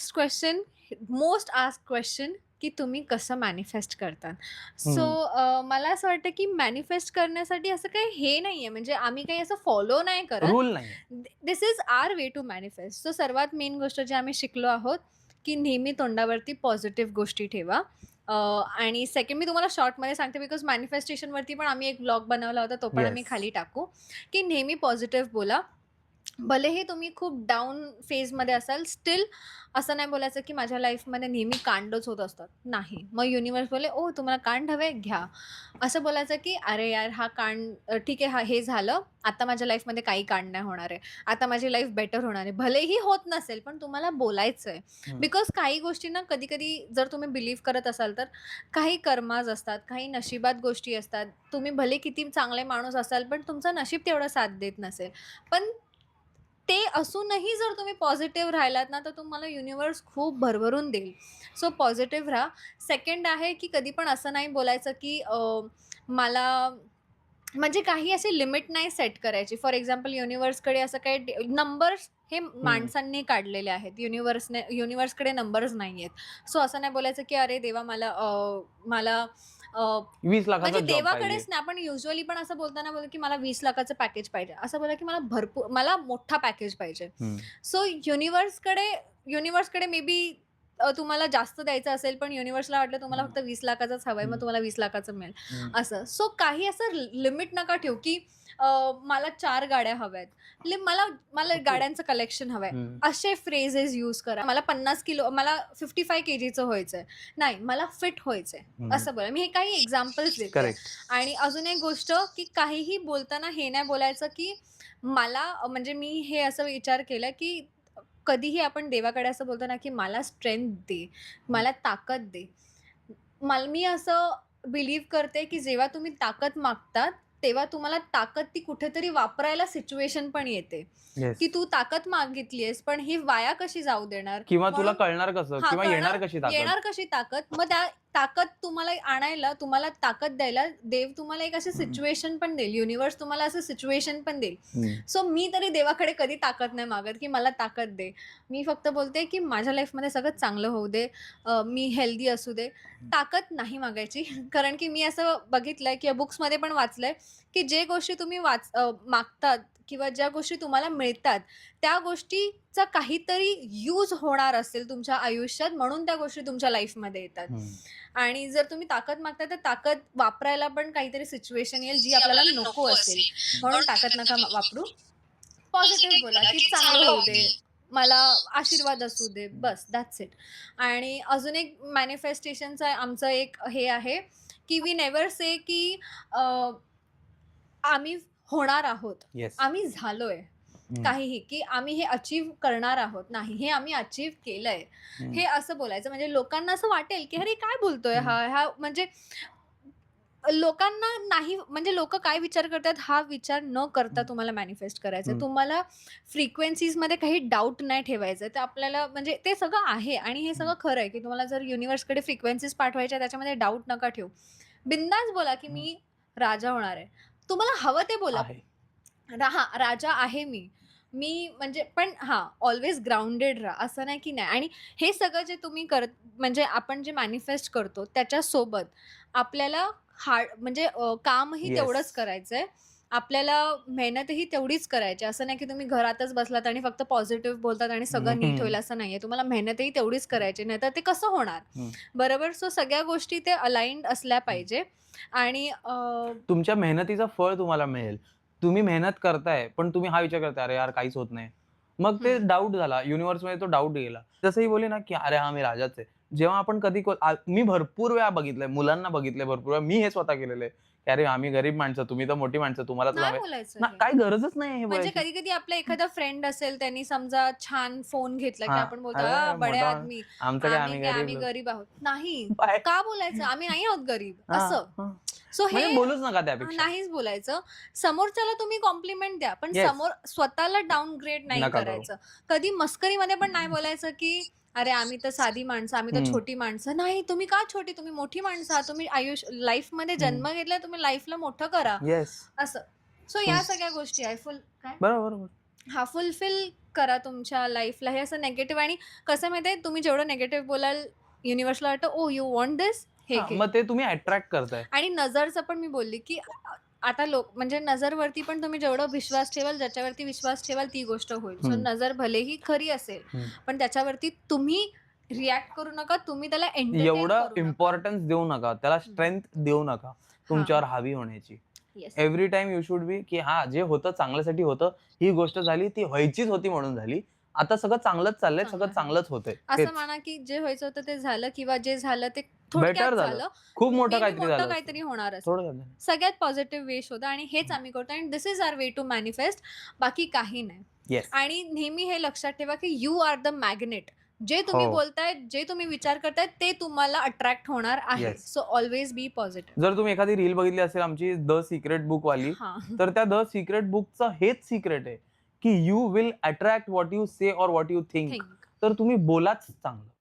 Next question, most asked question, की तुम्ही कसं मॅनिफेस्ट करता? सो हं. मला असं वाटतं, की मॅनिफेस्ट करण्यासाठी असं काही हे नाहीये, म्हणजे आम्ही काही असं फॉलो नाही करत. रूल नाहीये. This is our way to manifest. So सर्वात मेन गोष्ट जी आम्ही शिकलो आहोत, की नेहमी तोंडावरती पॉझिटिव्ह गोष्टी ठेवा. आणि सेकंड मी तुम्हाला शॉर्टमध्ये सांगते, बिकॉज मॅनिफेस्टेशनवरती पण आम्ही एक ब्लॉग बनवला होता, तो पण आम्ही येस. खाली टाकू, की नेहमी पॉझिटिव्ह बोला. भलेही तुम्ही खूप डाउन फेजमध्ये असाल, स्टिल असं नाही बोलायचं, की माझ्या लाईफमध्ये नेहमी कांडच होत असतात. नाही. मग युनिव्हर्स बोलले, "ओह, तुम्हाला कांड हवे? घ्या." असं बोलायचं, की "अरे यार, हा कांड ठीक आहे, हे झालं. आता माझ्या लाईफमध्ये काही कांड नाही होणार आहे. आता माझी लाईफ बेटर होणार आहे." भलेही होत नसेल, पण तुम्हाला बोलायचं आहे. हं. बिकॉज काही गोष्टींना कधी-कधी जर तुम्ही बिलीव्ह करत असाल, तर काही कर्माज असतात, काही नशिबात गोष्टी असतात. तुम्ही भले किती चांगले माणूस असाल, पण तुमचं नशीब तेवढं साथ देत नसेल. पण ते असूनही जर तुम्ही पॉझिटिव्ह राहिलात ना, तर तुम्हाला युनिव्हर्स खूप भरभरून देईल. सो पॉझिटिव्ह राहा. सेकंड आहे, की कधी पण असं नाही बोलायचं, की मला म्हणजे काही असे लिमिट नाही सेट करायची. फॉर एक्झाम्पल युनिव्हर्सकडे असं काही नंबर्स हे हं. माणसांनी काढलेले आहेत. युनिव्हर्सकडे नंबर्स नाहीयेत. सो असं नाही बोलायचं, की "अरे देवा, मला अ, 20,00,000चा म्हणजे जॉब पाहिजे. देवाकडेच नाही, आपण युजुअली पण असं बोलताना बोलतो, की मला 20,00,000चं पॅकेज पाहिजे. असं बोला, की मला मोठा पॅकेज पाहिजे. हं. सो युनिव्हर्सकडे मे बी तुम्हाला जास्त द्यायचं असेल, पण युनिव्हर्सला वाटलं तुम्हाला हं. फक्त 20,00,000च हवंय, मग हं. तुम्हाला 20,00,000चं मिळेल. हं. असं. सो काही असं लिमिट नका ठेवू, की अ, मला 4 गाड्या हव्यात. मला मला ओके. गाड्यांचं कलेक्शन हवंय. हं. असे फ्रेजेस यूज करा. मला 55 केजीचं व्हायचंय. नाही, मला फिट व्हायचंय. हं. असं बोला. मी हे काही एक्झाम्पल्स देतेय. करेक्ट. आणि अजून एक गोष्ट, की काहीही बोलताना हे नाही बोलायचं, की म्हणजे मी हे असं विचार केला, की कधीही आपण देवाकडे असं बोलतो ना, की मला स्ट्रेंथ दे, हं. मला ताकद दे. मी असं बिलीव्ह करते, की जेव्हा तुम्ही ताकद मागतात, तेव्हा तुम्हाला ताकद ती कुठेतरी वापरायला सिच्युएशन पण येते, येस. की तू ताकद मागितली आहेस, पण ही वाया कशी जाऊ देणार? किंवा तुला म्हणून कळणार कसं? हां, किंवा कळणार येणार कशी ताकद? येणार कशी ताकद? मग त्या ताकद तुम्हाला आणायला, तुम्हाला ताकद द्यायला देव तुम्हाला एक अशी हं. सिच्युएशन पण देईल. युनिव्हर्स तुम्हाला असं सिच्युएशन पण देईल. हं. सो मी तरी देवाकडे कधी ताकद नाही मागत, की मला ताकद दे. मी फक्त बोलते, की माझ्या लाईफमध्ये सगळं चांगलं होऊ दे. मी हेल्दी असू दे. ताकद नाही मागायची. कारण की मी असं बघितलंय किंवा बुक्समध्ये पण वाचलंय, की जे गोष्टी तुम्ही मागतात किंवा ज्या गोष्टी तुम्हाला मिळतात, त्या गोष्टीचा काहीतरी यूज होणार असेल तुमच्या आयुष्यात, म्हणून त्या गोष्टी तुमच्या लाईफमध्ये येतात. हं. आणि जर तुम्ही ताकद मागताय, तर ताकद वापरायला पण काहीतरी सिच्युएशन येईल, जी जी आपल्याला आपल्याला नको नको असेल. असेल. म्हणून म्हणून ताकद ताकद नका नका वापरू. वापरू. पॉझिटिव्ह पॉझिटिव्ह बोला, बोला, की की चांगलं चांगलं होऊ होऊ दे. दे. मला आशीर्वाद असू दे. बस दॅट्स इट. आणि अजून एक मॅनिफेस्टेशनचं आमचं एक हे आहे, की वी नेव्हर से की अ, आम्ही होणार आहोत. येस. आम्ही झालोय. हं. काहीही, की आम्ही हे अचीव्ह करणार आहोत. नाही, हे आम्ही अचीव्ह केलंय. हं. हे असं बोलायचं, म्हणजे लोकांना असं वाटेल, की "अरे, काय बोलतोय हं. हा?" म्हणजे लोकांना नाही, म्हणजे लोकं काय विचार करतात, हा विचार न करता हं. तुम्हाला मॅनिफेस्ट करायचं आहे. हं. तुम्हाला फ्रिक्वेन्सीजमध्ये काही डाउट नाही ठेवायचं आहे. तर आपल्याला म्हणजे ते सगळं आहे आणि हे हं. सगळं खरं आहे, की तुम्हाला जर युनिव्हर्सकडे फ्रिक्वेन्सीज पाठवायच्या त्याच्यामध्ये डाउट नका ठेवू. बिंदास बोला, की हं. मी राजा होणार आहे. तुम्हाला हवं ते बोला. आहे. राजा आहे मी. मी म्हणजे पण हां, ऑल्वेज ग्राउंडेड राहा. असं नाही की नाही. आणि हे सगळं जे तुम्ही म्हणजे आपण जे मॅनिफेस्ट करतो त्याच्यासोबत आपल्याला म्हणजे कामही येस. तेवढंच करायचंय. आपल्याला मेहनतही तेवढीच करायची आहे. असं नाही की तुम्ही घरातच बसलात आणि फक्त पॉझिटिव्ह बोलतात आणि हं. सगळं नीट हं. होईल असं नाहीये. तुम्हाला मेहनतही तेवढीच करायची. नाहीतर ते कसं होणार? हं. बरोबर? सो सगळ्या गोष्टी ते अलाइन्ड असल्या हं. पाहिजे. आणि तुमच्या मेहनतीचं फळ तुम्हाला मिळेल. तुम्ही मेहनत करताय, पण तुम्ही हा विचार करताय, "अरे यार, काहीच होत नाही." मग ते हं. डाउट झाला. युनिव्हर्समध्ये तो डाउट गेला. जसं ही बोलली ना, की "अरे हां, मी राजाच आहे." जेव्हा आपण कधी मी भरपूर वेळा बघितलंय, मुलांना बघितलंय भरपूर वेळा. मी हे स्वतः केलेलं आहे, की "अरे आम्ही गरीब माणसं, तुम्ही तर मोठी माणसं, तुम्हाला तर नाही जमेल." बोलायचं ना, हे. काही गरजच नाही हे म्हणजे बोलायची. कधी-कधी आपला एखादा फ्रेंड असेल, त्यांनी समजा छान फोन घेतला, की हां. आपण बोलतो, "अरे बडे मोठा आदमी, आमचं काय, आम्ही गरीब आम्ही लोक." गरीब आहोत." नाही. बाय. का बोलायचं? आम्ही नाही आहोत गरीब, हां, असं. हां. सो हे म्हणजे बोलूच नका त्यापेक्षा. नाहीच बोलायचं. समोरच्याला तुम्ही कॉम्प्लिमेंट द्या, पण येस. स्वतःला डाउनग्रेड नाही नका करू. करायचं. कधी मस्करीमध्ये पण नाही बोलायचं, की "अरे, आम्ही तर साधी माणसं, आम्ही तर हं, छोटी माणसं." नाही, तुम्ही का छोटी? तुम्ही मोठी माणसं आहात. तुम्ही लाईफमध्ये हं. जन्म घेतलाय, तुम्ही लाईफला मोठं करा. येस. असं. सो तुम या सगळ्या गोष्टी आहे. काय? बरोबर, बरोबर. हां, फुलफिल करा तुमच्या लाईफला. हे असं निगेटिव्ह आणि कसं माहितीये तुम्ही जेवढं निगेटिव्ह बोलाल युनिव्हर्सला वाटतं, "ओह यू वॉन्ट धिस? हे हां, घे." मग ते तुम्ही अट्रॅक्ट करताय. आणि नजरचं पण मी बोलली, की आता म्हणजे नजरवरती पण तुम्ही जेवढा विश्वास ठेवाल, ज्याच्यावरती विश्वास ठेवाल ती गोष्ट होईल. सो हं, नजर भलेही खरी असेल, हं. पण त्याच्यावरती तुम्ही रिएक्ट करू नका. तुम्ही त्याला एंटरटेन एवढं करू नका. इम्पोर्टन्स देऊ नका. त्याला हं. स्ट्रेंथ देऊ नका हां. तुमच्यावर हावी होण्याची. Yes. Every time you should be की हां, जे होतं चांगल्यासाठी होतं. ही गोष्ट झाली ती व्हायचीच होती म्हणून झाली. आता सगळं चांगलंच चाललंय, चांगलं सगळं आहे. चांगलंच होतंय. असं हेच म्हणा, की जे व्हायचं होतं ते झालं किंवा जे झालं ते थोडक्यात बेटर झालं. झालं. खूप मोठं मे बी काहीतरी मोठं झालं असतं. काहीतरी होणारच आहे. थोडं झालं. सगळ्यात पॉझिटिव्ह वे शोधा आणि हेच आम्ही करतो आणि this is our way to manifest. बाकी काही नाही. येस. आणि नेहमी हे लक्षात ठेवा, की यू आर द मॅग्नेट. जे तुम्ही हो. बोलताय, जे तुम्ही विचार करताय ते तुम्हाला अट्रॅक्ट होणार आहे. येस. सो ऑल्वेज बी पॉझिटिव्ह. जर तुम्ही एखादी रील बघितली असेल आमची द सिक्रेट बुक वाली, हां. तर त्या द सिक्रेट बुकचं हेच सिक्रेट आहे, की you will attract what you say और व्हॉट यू थिंक. थिंक. तर तुम्ही बोलाच चांगलं.